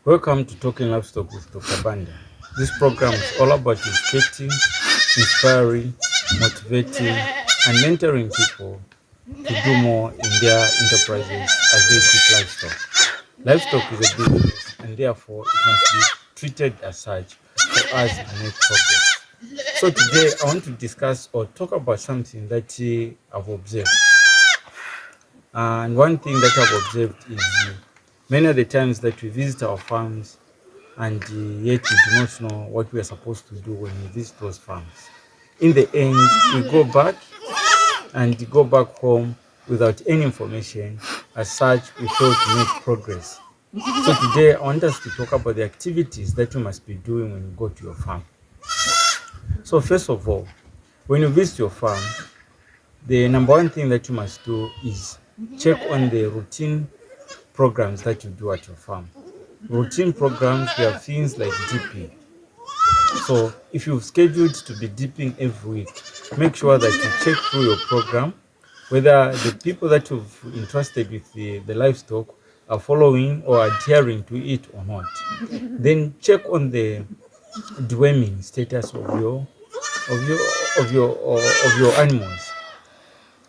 Welcome to Talking Livestock with Dr. Banda. This program is all about educating, inspiring, motivating, and mentoring people to do more in their enterprises as they keep livestock. Livestock is a business, and therefore it must be treated as such for us to make progress. So today I want to discuss or talk about something that I've observed. And one thing that I've observed is many of the times that we visit our farms and yet we do not know what we are supposed to do when we visit those farms. In the end, we go back home without any information. As such, we fail to make progress. So today, I want us to talk about the activities that you must be doing when you go to your farm. So first of all, when you visit your farm, the number one thing that you must do is check on the routine programs that you do at your farm. Routine programs, we have things like dipping. So if you've scheduled to be dipping every week, make sure that you check through your program whether the people that you've entrusted with the livestock are following or adhering to it or not. Then check on the deworming status of your animals.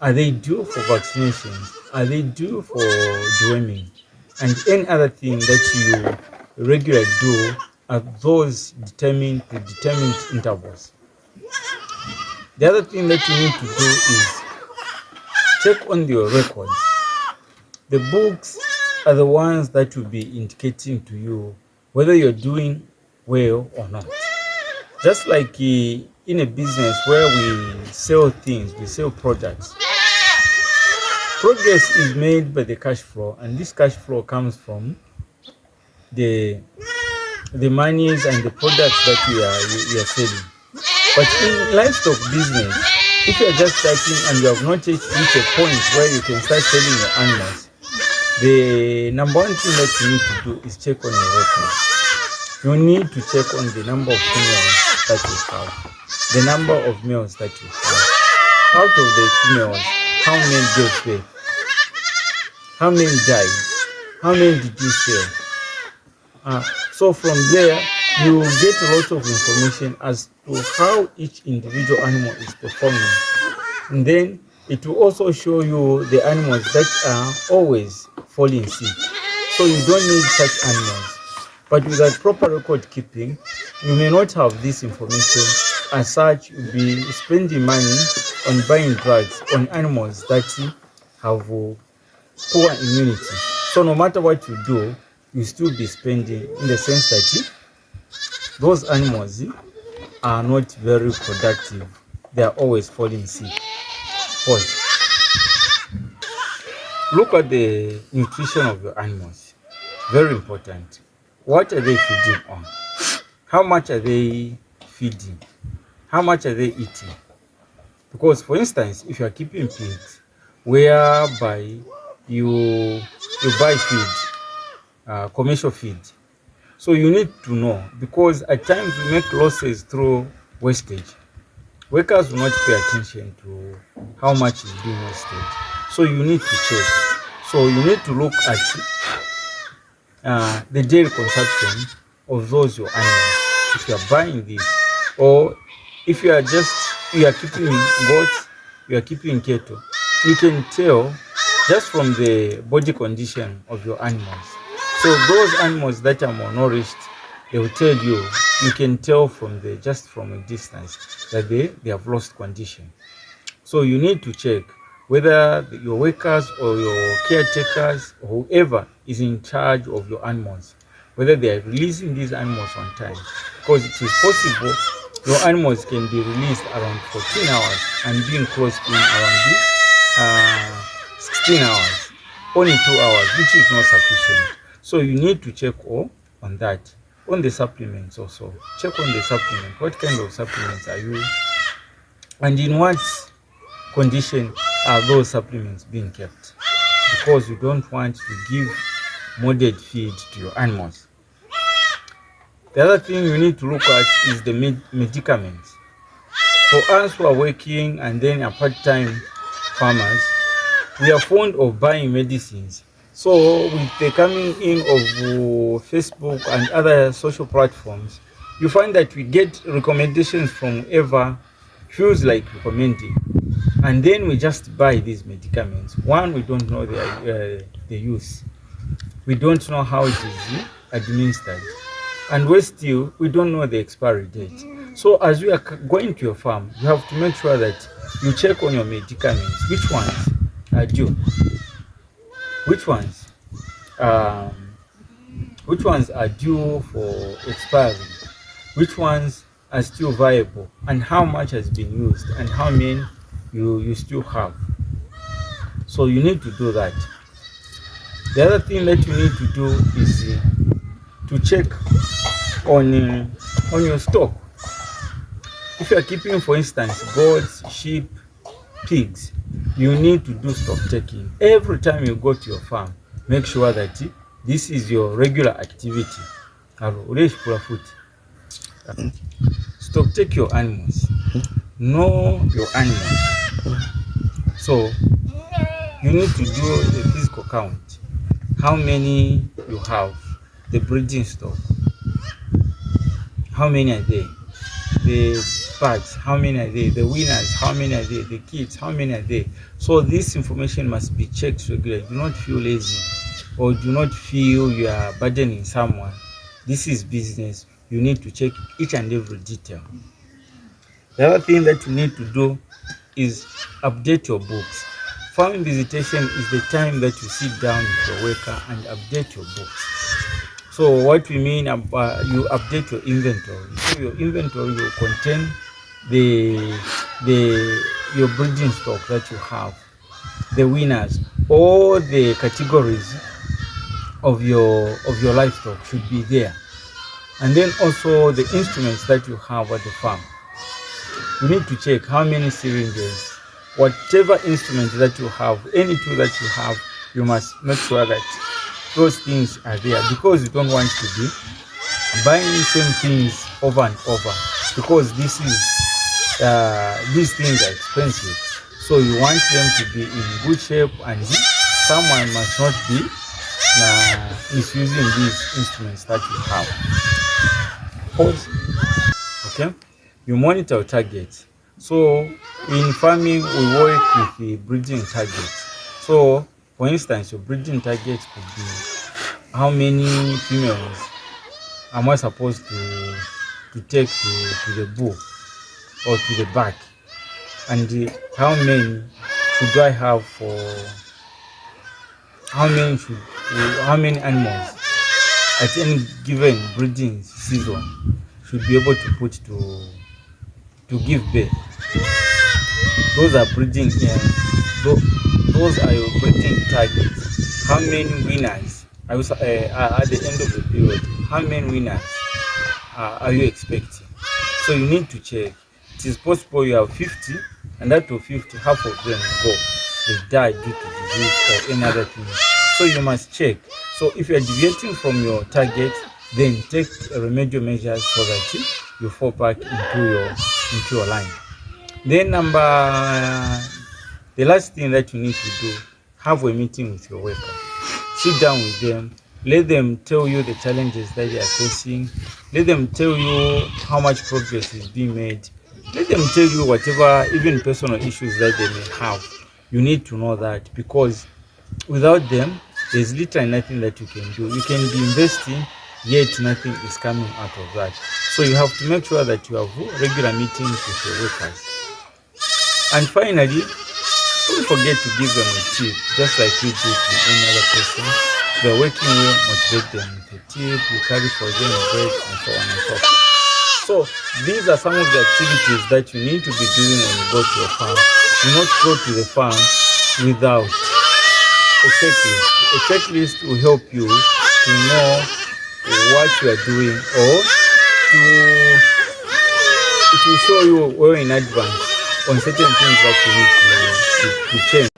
Are they due for vaccinations? Are they due for deworming? And any other thing that you regularly do at those predetermined intervals. The other thing that you need to do is check on your records. The books are the ones that will be indicating to you whether you're doing well or not. Just like in a business where we sell things, we sell products. Progress is made by the cash flow, and this cash flow comes from the monies and the products that you are selling. But in livestock business, if you are just starting and you have not yet reached a point where you can start selling your animals, the number one thing that you need to do is check on your records. You need to check on the number of females that you have, the number of males that you have. Out of the females, how many gave birth? How many died? How many did you sell? So from there, you get a lot of information as to how each individual animal is performing. And then it will also show you the animals that are always falling sick. So you don't need such animals. But without proper record keeping, you may not have this information. As such, you'll be spending money on buying drugs on animals that have poor immunity. So no matter what you do, you still be spending, in the sense that those animals are not very productive. They are always falling sick. Pause. Look at the nutrition of your animals. Very important. What are they feeding on? How much are they feeding? How much are they eating? Because, for instance, if you are keeping pigs, whereby you buy feed, commercial feed, so you need to know, because at times we make losses through wastage. Workers will not pay attention to how much is being wasted. So you need to check. So you need to look at the daily consumption of those your animals. If you are buying this, or if you are keeping goats, you are keeping cattle, you can tell just from the body condition of your animals. So those animals that are malnourished, they will tell you. You can tell from a distance that they have lost condition. So you need to check whether your workers or your caretakers or whoever is in charge of your animals, whether they are releasing these animals on time. Because it is possible your animals can be released around 14 hours and being closed in around 16 hours, only 2 hours, which is not sufficient. So you need to check on that. On the supplements also, check on the supplement. What kind of supplements are you, and in what condition are those supplements being kept? Because you don't want to give modded feed to your animals. The other thing you need to look at is the medicaments. For us who are working and then are part-time farmers, we are fond of buying medicines So with the coming in of Facebook and other social platforms, you find that we get recommendations from whoever feels like recommending, and then we just buy these medicaments. One, we don't know the use, we don't know how it is administered, and we don't know the expiry date. So as you are going to your farm, you have to make sure that you check on your medicaments, which ones are due, which ones um, which ones are due for expiry, which ones are still viable, and how much has been used, and how many you still have. So you need to do that. The other thing that you need to do is to check on your stock. If you are keeping, for instance, goats, sheep, pigs, you need to do stock checking every time you go to your farm. Make sure that this is your regular activity. Stock check your animals, know your animals. So you need to do a physical count, how many you have, the breeding stock, how many are there, the parts, how many are there, the winners, how many are there, the kids, how many are there. So this information must be checked regularly. Do not feel lazy, or do not feel you are burdening someone. This is business. You need to check each and every detail. The other thing that you need to do is update your books. Farming visitation is the time that you sit down with your worker and update your books. So what we mean, you update your inventory. So your inventory will contain your breeding stock that you have, the winners, all the categories of your livestock should be there, and then also the instruments that you have at the farm. You need to check how many syringes, whatever instrument that you have, any tool that you have, you must make sure that those things are there, because you don't want to be buying the same things over and over, because these things are expensive. So you want them to be in good shape, and someone must not be misusing these instruments that you have. Okay, you monitor targets. So in farming, we work with the breeding targets. So for instance, your breeding targets could be how many females am I supposed to take to the bull or to the back, and how many should I have for how many animals at any given breeding season should be able to put to give birth. Those are breeding those are your breeding targets. How many winners are at the end of the period? How many winners are you expecting? So you need to check. It is possible you have 50, and out of 50, half of them they die due to disease or any other thing. So you must check. So if you are deviating from your target, then take remedial measures so that you fall back into your line. Then the last thing that you need to do, have a meeting with your worker. Sit down with them, let them tell you the challenges that they are facing, let them tell you how much progress is being made, let them tell you whatever, even personal issues that they may have. You need to know that, because without them, there's literally nothing that you can do. You can be investing, yet nothing is coming out of that. So you have to make sure that you have regular meetings with your workers. And finally, don't forget to give them a tip, just like you do to any other person. They're working well, motivate them with a tip, you carry for them bread, and so on and so forth. So these are some of the activities that you need to be doing when you go to your farm. Do not go to the farm without a checklist. A checklist will help you to know what you are doing, or it will show you well in advance on certain things that you need to change.